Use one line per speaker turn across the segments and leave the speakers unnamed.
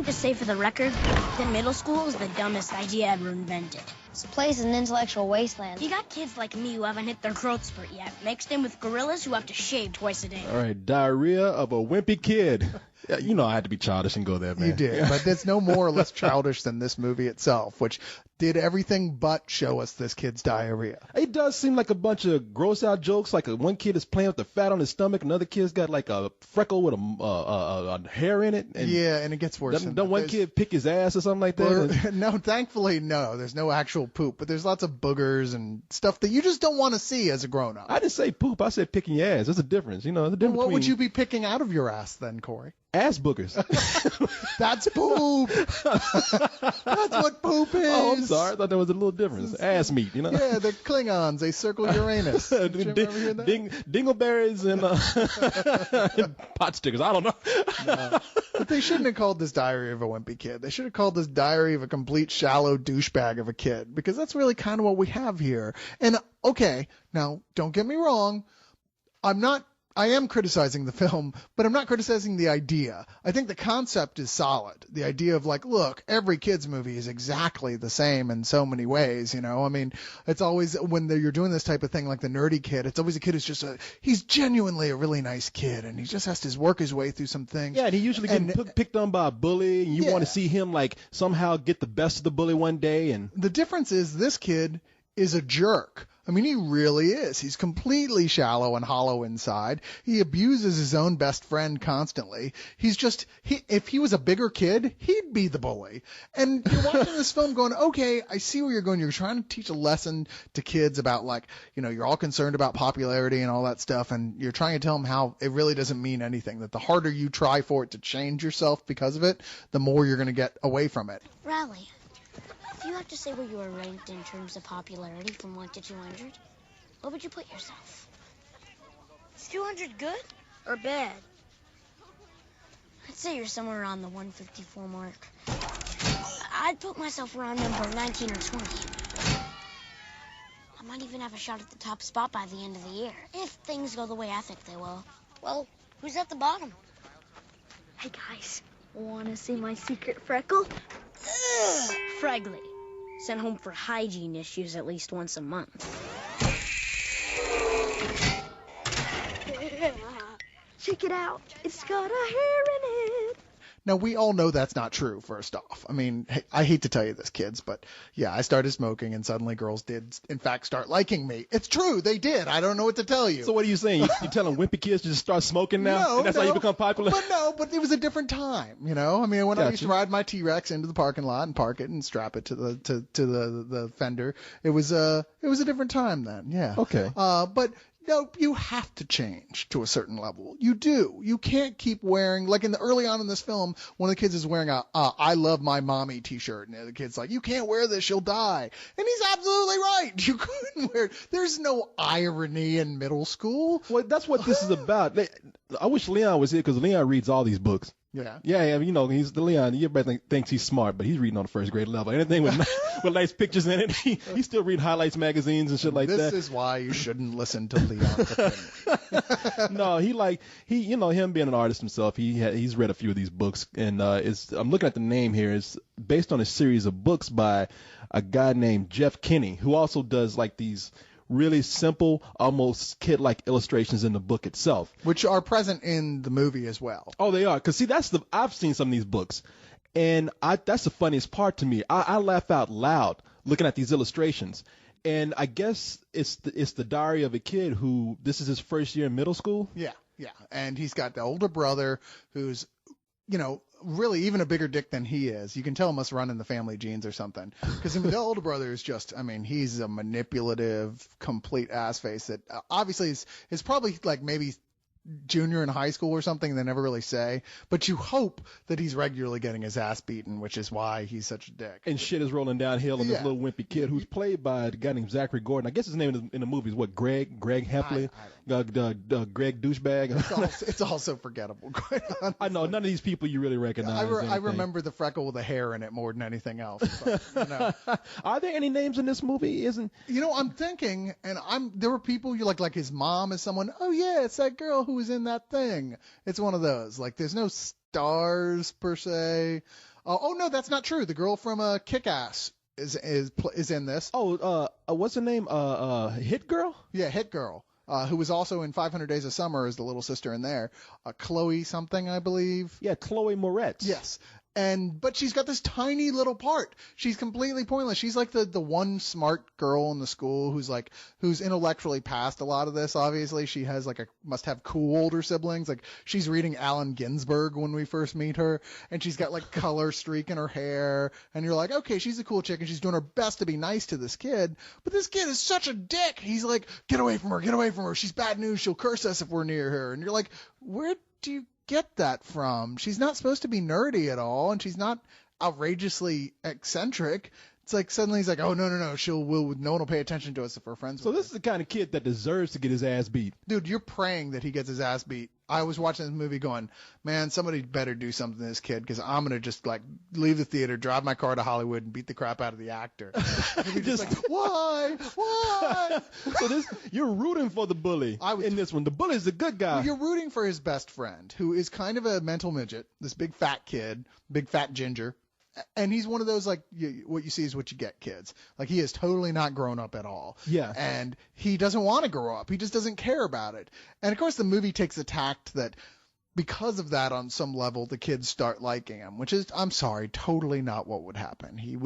me to say for the record that middle school is the dumbest idea ever invented.
This place is an intellectual wasteland.
You got kids like me who haven't hit their growth spurt yet, mixed in with gorillas who have to shave twice a day.
All right, diarrhea of a wimpy kid. Yeah, you know I had to be childish and go there, man.
You did, but it's no more or less childish than this movie itself, which did everything but show us this kid's diarrhea.
It does seem like a bunch of gross out jokes. Like one kid is playing with the fat on his stomach, another kid's got like a freckle with a hair in it. And
yeah, and it gets worse.
Don't one kid pick his ass or something like that?
No, thankfully, no. There's no actual poop, but there's lots of boogers and stuff that you just don't want to see as a grown-up.
I didn't say poop. I said picking your ass. There's a difference. You know, the difference.
What
between
would you be picking out of your ass then, Korey?
Ass boogers.
That's poop. That's what poop is.
Oh, I'm sorry. I thought there was a little difference. Ass meat, you know?
Yeah, they're Klingons. They circle Uranus. Did you ever hear that?
Dingleberries and pot stickers. I don't know.
No. But they shouldn't have called this Diary of a Wimpy Kid. They should have called this Diary of a Complete Shallow Douchebag of a Kid, because that's really kind of what we have here. And, okay, now, don't get me wrong. I am criticizing the film, but I'm not criticizing the idea. I think the concept is solid. The idea of like, look, every kid's movie is exactly the same in so many ways, you know? I mean, it's always, when you're doing this type of thing like the nerdy kid, it's always a kid who's just he's genuinely a really nice kid, and he just has to work his way through some things.
Yeah, and he usually gets picked on by a bully, and you want to see him like somehow get the best of the bully one day. And
the difference is this kid is a jerk. I mean, he really is. He's completely shallow and hollow inside. He abuses his own best friend constantly. He's just, if he was a bigger kid, he'd be the bully. And you're watching this film going, okay, I see where you're going. You're trying to teach a lesson to kids about, like, you know, you're all concerned about popularity and all that stuff, and you're trying to tell them how it really doesn't mean anything, that the harder you try for it to change yourself because of it, the more you're going to get away from it.
Riley, if you have to say where you are ranked in terms of popularity from 1 to 200, what would you put yourself? Is 200 good or bad? I'd say you're somewhere around the 154 mark. I'd put myself around number 19 or 20. I might even have a shot at the top spot by the end of the year, if things go the way I think they will. Well, who's at the bottom?
Hey, guys, want to see my secret freckle?
Ugh. Fragley, sent home for hygiene issues at least once a month.
Check it out. It's got a hair in it.
Now, we all know that's not true, first off. I mean, I hate to tell you this, kids, but yeah, I started smoking and suddenly girls did, in fact, start liking me. It's true. They did. I don't know what to tell you.
So what are you saying? You telling wimpy kids to just start smoking now?
No,
and that's how you become popular?
But it was a different time, you know? I mean, when I used to ride my T-Rex into the parking lot and park it and strap it to the fender, it was a different time then, yeah.
Okay.
But no, you have to change to a certain level. You do. You can't keep wearing, like early on in this film, one of the kids is wearing a I love my mommy t-shirt, and the kid's like, you can't wear this, you'll die. And he's absolutely right. You couldn't wear it. There's no irony in middle school.
Well, that's what this is about. I wish Leon was here, because Leon reads all these books.
Yeah.
Yeah, you know, he's the Leon. Everybody thinks he's smart, but he's reading on the first grade level. Anything with nice pictures in it, he's still reading highlights magazines and shit like that.
This is why you shouldn't listen to Leon's opinion.
No, you know, him being an artist himself, he's read a few of these books, and I'm looking at the name here. It's based on a series of books by a guy named Jeff Kinney, who also does like these really simple, almost kid-like illustrations in the book itself,
which are present in the movie as well.
Oh, they are. Because see, I've seen some of these books, and that's the funniest part to me. I laugh out loud looking at these illustrations, and I guess it's the diary of a kid who, this is his first year in middle school.
Yeah, and he's got the older brother who's, you know, really even a bigger dick than he is. You can tell him must run in the family genes or something. Because the older brother is just, I mean, he's a manipulative, complete ass face that obviously is probably like maybe junior in high school or something. They never really say, but you hope that he's regularly getting his ass beaten, which is why he's such a dick.
And shit is rolling downhill on this little wimpy kid who's played by a guy named Zachary Gordon. I guess his name in the movie is what, Greg Heffley, Greg douchebag.
It's also forgettable.
I know, none of these people you really recognize.
I remember the freckle with the hair in it more than anything else. But, you know.
Are there any names in this movie?
You know, I'm thinking, and there were people you like his mom is someone. Oh yeah, it's that girl who was in that thing. It's one of those. Like, there's no stars per se. Oh no, that's not true. The girl from Kick-Ass is in this.
Oh, what's her name? Hit Girl?
Yeah, Hit Girl. Who was also in 500 Days of Summer as the little sister in there. Chloe something, I believe.
Yeah, Chloe Moretz.
Yes. But she's got this tiny little part. She's completely pointless. She's like the one smart girl in the school who's intellectually past a lot of this. Obviously, she has must have cool older siblings. Like, she's reading Allen Ginsberg when we first meet her, and she's got like color streak in her hair, and you're like, okay, she's a cool chick, and she's doing her best to be nice to this kid. But this kid is such a dick. He's like, get away from her. She's bad news. She'll curse us if we're near her. And you're like, where do you get that from? She's not supposed to be nerdy at all, and she's not outrageously eccentric. It's like suddenly he's like, oh no, no one will pay attention to us if we're friends
So
with
this
her.
is the kind of kid that deserves to get his ass beat.
Dude, you're praying that he gets his ass beat. I was watching this movie going, man, somebody better do something to this kid, because I'm gonna just leave the theater, drive my car to Hollywood, and beat the crap out of the actor. just like, why?
So you're rooting for the bully in this one. The bully's the good guy.
Well, you're rooting for his best friend, who is kind of a mental midget, this big fat kid, big fat ginger. And he's one of those, what you see is what you get kids. Like, he is totally not grown up at all.
Yeah.
And he doesn't want to grow up. He just doesn't care about it. And, of course, the movie takes a tact that, because of that, on some level, the kids start liking him, which is, I'm sorry, totally not what would happen. Life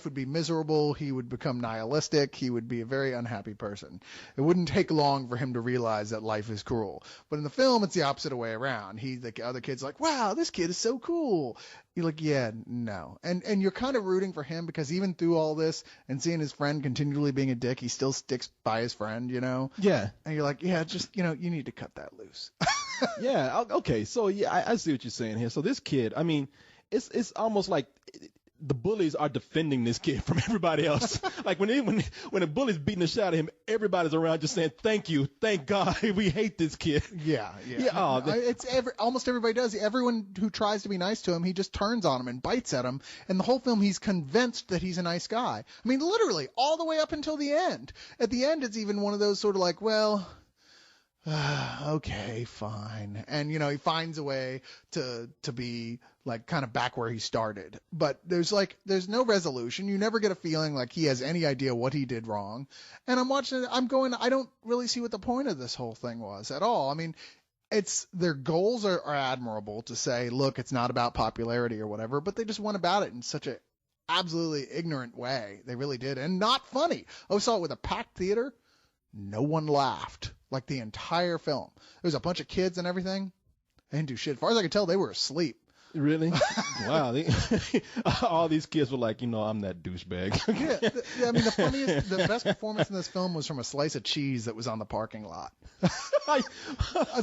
would be miserable. He would become nihilistic. He would be a very unhappy person. It wouldn't take long for him to realize that life is cruel. But in the film, it's the opposite way around. The other kid's like, wow, this kid is so cool. You're like, yeah, no. And you're kind of rooting for him, because even through all this and seeing his friend continually being a dick, he still sticks by his friend,
Yeah.
And you're like, yeah, just, you need to cut that loose.
Yeah. Okay. So yeah, I see what you're saying here. So this kid, I mean, it's almost like the bullies are defending this kid from everybody else. Like when a bully's beating the shit out of him, everybody's around just saying, thank you, thank God, we hate this kid.
Yeah. Almost everybody does. Everyone who tries to be nice to him, he just turns on him and bites at him. And the whole film, he's convinced that he's a nice guy. I mean, literally, all the way up until the end. At the end, it's even one of those sort of like, well, okay, fine. And, he finds a way to be kind of back where he started. But there's no resolution. You never get a feeling like he has any idea what he did wrong. And I'm watching it, I'm going, I don't really see what the point of this whole thing was at all. I mean, their goals are admirable to say, look, it's not about popularity or whatever, but they just went about it in such a absolutely ignorant way. They really did. And not funny. I saw it with a packed theater. No one laughed. Like, the entire film. There was a bunch of kids and everything. They didn't do shit. As far as I could tell, they were asleep.
Really? Wow. All these kids were like, I'm that douchebag.
Yeah, I mean, the best performance in this film was from a slice of cheese that was on the parking lot.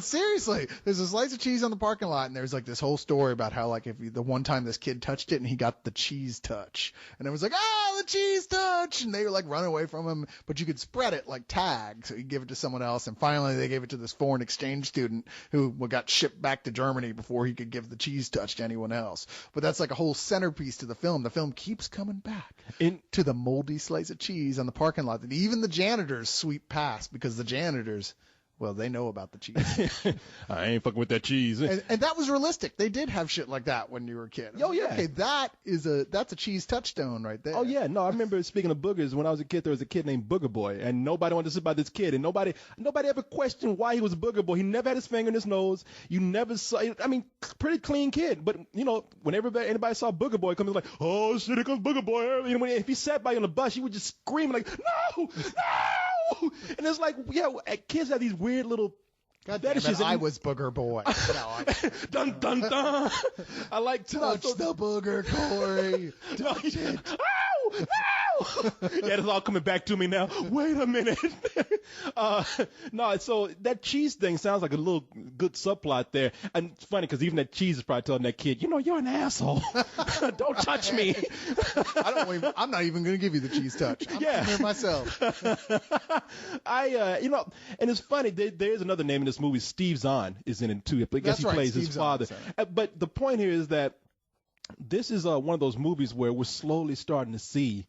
Seriously, there's a slice of cheese on the parking lot, and there's this whole story about how the one time this kid touched it and he got the cheese touch, and it was like, the cheese touch, and they were running away from him, but you could spread it like tag, so you give it to someone else, and finally they gave it to this foreign exchange student who got shipped back to Germany before he could give the cheese touch to anyone else. But that's a whole centerpiece to the film. The film keeps coming back to the moldy slice of cheese on the parking lot that even the janitors sweep past, because the janitors, well, they know about the cheese.
I ain't fucking with that cheese.
And that was realistic. They did have shit like that when you were a kid.
Oh, yeah.
Okay, that's a cheese touchstone right there.
Oh, yeah. No, I remember, speaking of boogers, when I was a kid, there was a kid named Booger Boy, and nobody wanted to sit by this kid, and nobody ever questioned why he was a Booger Boy. He never had his finger in his nose. You never saw, I mean, pretty clean kid. But, whenever anybody saw Booger Boy come, it was like, oh, shit, here comes Booger Boy. If he sat by you on the bus, he would just scream like, no! And it's like, yeah, kids have these weird little fetishes.
I was Booger Boy.
Dun, dun, dun. I like to
touch the booger, Korey. Touch it.
Ow! Ow! Yeah, it's all coming back to me now. Wait a minute. No, so that cheese thing sounds like a little good subplot there. And it's funny because even that cheese is probably telling that kid, you're an asshole. Don't touch me.
I'm not even going to give you the cheese touch. I'm here myself.
And it's funny. There's another name in this movie. Steve Zahn is in it too. I guess he plays his father. But the point here is that this is one of those movies where we're slowly starting to see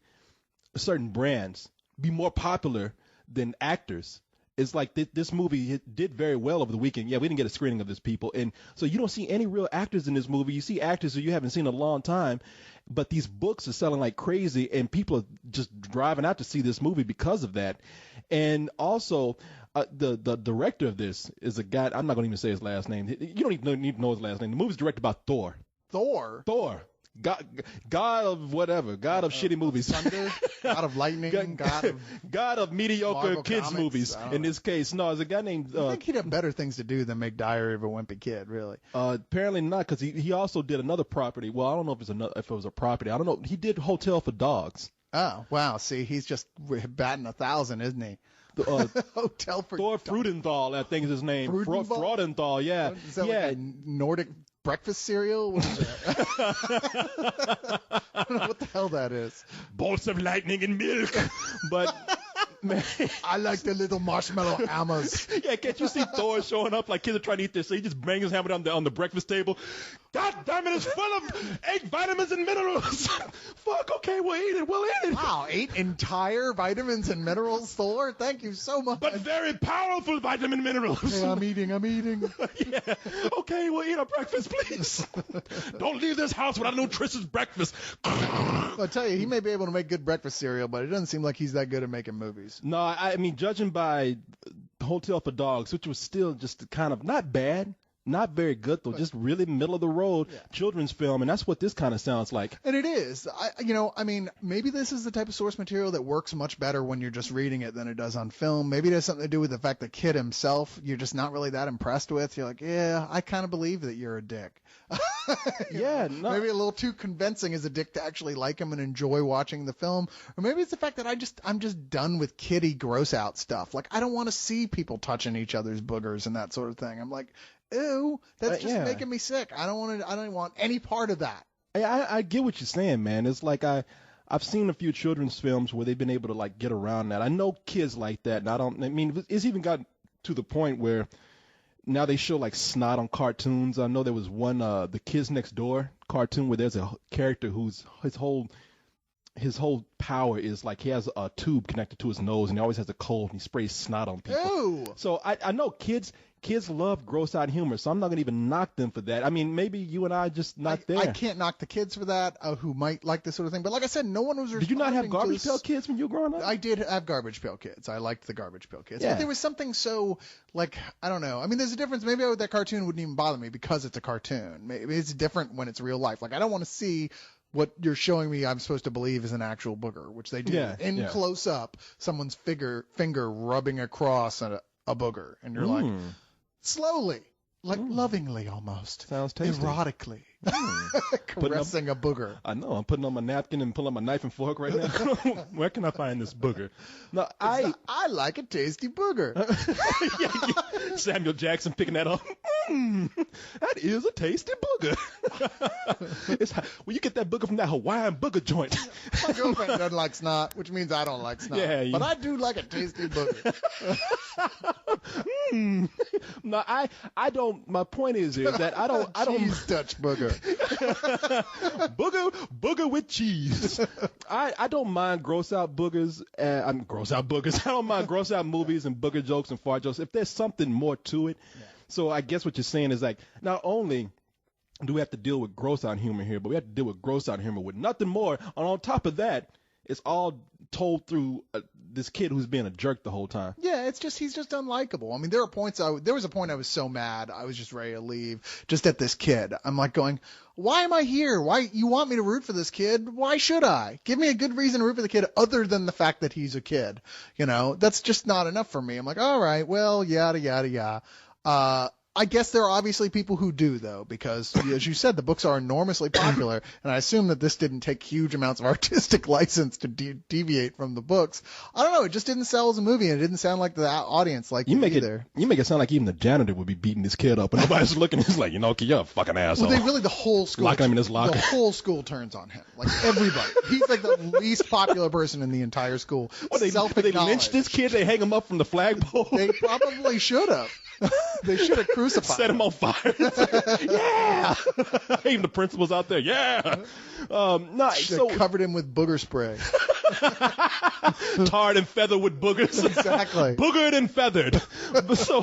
certain brands be more popular than actors. It's like this movie did very well over the weekend. Yeah, we didn't get a screening of this, people. And so you don't see any real actors in this movie. You see actors who you haven't seen in a long time. But these books are selling like crazy, and people are just driving out to see this movie because of that. And also, the director of this is a guy, I'm not going to even say his last name. You don't even need to know his last name. The movie's directed by Thor.
Thor.
God of whatever. God of shitty movies.
Thunder. God of lightning.
God of mediocre
Marvel
kids
Comics,
movies. In this case, no, there's a guy named.
I think he'd have better things to do than make Diary of a Wimpy Kid, really.
Apparently not, because he also did another property. Well, I don't know if it was a property. I don't know. He did Hotel for Dogs.
Oh wow! See, he's just batting 1,000, isn't he? Hotel for
Thor Freudenthal, I think is his name. Freudenthal, yeah.
Is that like a Nordic breakfast cereal? What is that? I don't know what the hell that is.
Bolts of lightning and milk. But man,
I like the little marshmallow hammers.
Yeah, can't you see Thor showing up like kids are trying to eat this? So he just bangs his hammer on the breakfast table. God damn it, it's full of 8 vitamins and minerals. Fuck, okay, we'll eat it.
Wow, 8 entire vitamins and minerals, Thor? Thank you so much.
But very powerful vitamin minerals.
Okay, I'm eating.
Yeah. Okay, we'll eat our breakfast, please. Don't leave this house without nutritious breakfast.
I'll tell you, he may be able to make good breakfast cereal, but it doesn't seem like he's that good at making movies.
No, I mean, judging by Hotel for Dogs, which was still just kind of not bad, not very good, though, just really middle of the road children's film, and that's what this kind of sounds like.
And it is. I mean, maybe this is the type of source material that works much better when you're just reading it than it does on film. Maybe it has something to do with the fact that Kid himself, you're just not really that impressed with. You're like, yeah, I kind of believe that you're a dick.
Yeah, no.
Maybe a little too convincing as a dick to actually like him and enjoy watching the film. Or maybe it's the fact that I'm just done with kiddie gross out stuff. Like, I don't want to see people touching each other's boogers and that sort of thing. I'm like, ew, that's just making me sick. I don't want any part of that.
I get what you're saying, man. It's like I've seen a few children's films where they've been able to like get around that. I know kids like that, and I mean, it's even got to the point where now they show like snot on cartoons. I know there was one, the Kids Next Door cartoon, where there's a character whose his whole power is like he has a tube connected to his nose, and he always has a cold, and he sprays snot on people.
Ew.
So I know kids love gross out humor, so I'm not gonna even knock them for that. I mean, maybe you and I just not there.
I can't knock the kids for that, who might like this sort of thing. But like I said, no one was responding.
Did you not have Garbage Pail Kids when you were growing up?
I did have Garbage Pail Kids. I liked the Garbage Pail Kids.
Yeah.
But there was something so, like, I don't know. I mean, there's a difference. Maybe that cartoon wouldn't even bother me because it's a cartoon. Maybe it's different when it's real life. Like, I don't want to see what you're showing me I'm supposed to believe is an actual booger, which they do in close up, someone's finger rubbing across a booger, and you're like, slowly, like lovingly almost.
Sounds tasty.
Erotically. Caressing a booger.
I know. I'm putting on my napkin and pulling my knife and fork right now. Where can I find this booger? No,
I like a tasty booger.
Samuel Jackson picking that up. That is a tasty booger. Well, you get that booger from that Hawaiian booger joint.
My girlfriend doesn't like snot, which means I don't like snot.
Yeah,
but I do like a tasty booger.
No, I don't. My point is that I don't.
Cheese touch booger.
booger with cheese. I don't mind gross out boogers. Gross out boogers. I don't mind gross out movies and booger jokes and fart jokes if there's something more to it. Yeah. So I guess what you're saying is like, not only do we have to deal with gross out humor here, but we have to deal with gross out humor with nothing more. And on top of that, it's all told through this kid who's being a jerk the whole time.
Yeah, he's just unlikable. I mean, there was a point I was so mad I was just ready to leave just at this kid. I'm like going, why am I here? Why you want me to root for this kid? Why should I? Give me a good reason to root for the kid other than the fact that he's a kid. You know, that's just not enough for me. I'm like, all right, well, yada yada yada. I guess there are obviously people who do, though, because, as you said, the books are enormously popular, and I assume that this didn't take huge amounts of artistic license to deviate from the books. I don't know. It just didn't sell as a movie, and it didn't sound like the audience liked it either.
You make it sound like even the janitor would be beating this kid up, and nobody's looking. He's like, you're a fucking asshole.
Well, the whole school.
Locking him in his locker.
The whole school turns on him. Like, everybody. He's like the least popular person in the entire school.
Well, they lynched this kid. They hang him up from the flagpole.
They probably should have. They should have crucified
Set him on fire. Yeah. Even the principal's out there. Yeah.
Should have covered him with booger spray.
Tarred and feathered with boogers.
Exactly.
Boogered and feathered. So,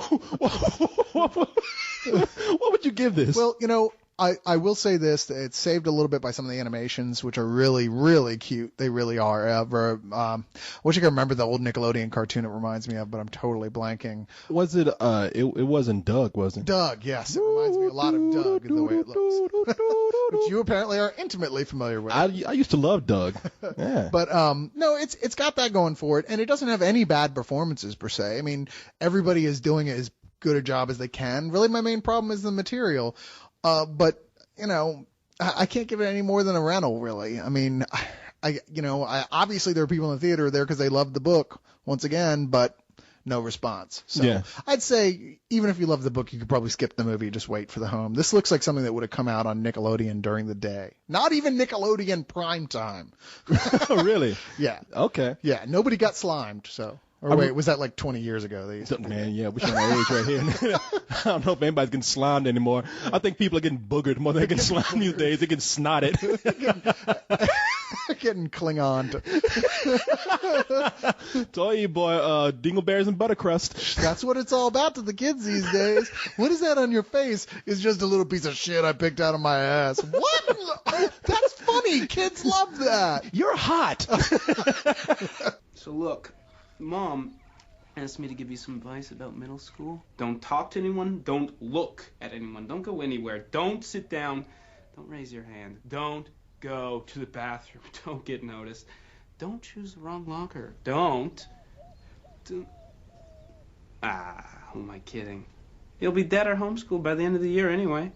what would you give this?
Well, I will say this: that it's saved a little bit by some of the animations, which are really, really cute. They really are. I wish I could remember the old Nickelodeon cartoon it reminds me of, but I'm totally blanking.
Was it? It wasn't Doug, was it?
Doug, yes, it reminds me a lot of Doug in the way it looks, which you apparently are intimately familiar with.
I used to love Doug. Yeah.
But no, it's got that going for it, and it doesn't have any bad performances per se. I mean, everybody is doing as good a job as they can. Really, my main problem is the material. But I can't give it any more than a rental, really. I mean, I obviously there are people in the theater there because they loved the book once again, but no response. So
yeah.
I'd say even if you love the book, you could probably skip the movie, just wait for the home. This looks like something that would have come out on Nickelodeon during the day. Not even Nickelodeon prime time.
Oh, really?
Yeah.
Okay.
Yeah. Nobody got slimed, so. Or wait, was that like 20 years ago?
Man, yeah, we're showing our age right here. I don't know if anybody's getting slimed anymore. I think people are getting boogered more than they're getting slimed these days. They're getting snotted.
Getting Klingon.
Tell you, boy, dingleberries and buttercrust.
That's what it's all about to the kids these days. What is that on your face? It's just a little piece of shit I picked out of my ass. What? That's funny. Kids love that.
You're hot.
So look, Mom asked me to give you some advice about middle school. Don't talk to anyone. Don't look at anyone. Don't go anywhere. Don't sit down. Don't raise your hand. Don't go to the bathroom. Don't get noticed. Don't choose the wrong locker. Don't. Who am I kidding? You'll be dead or homeschooled by the end of the year anyway.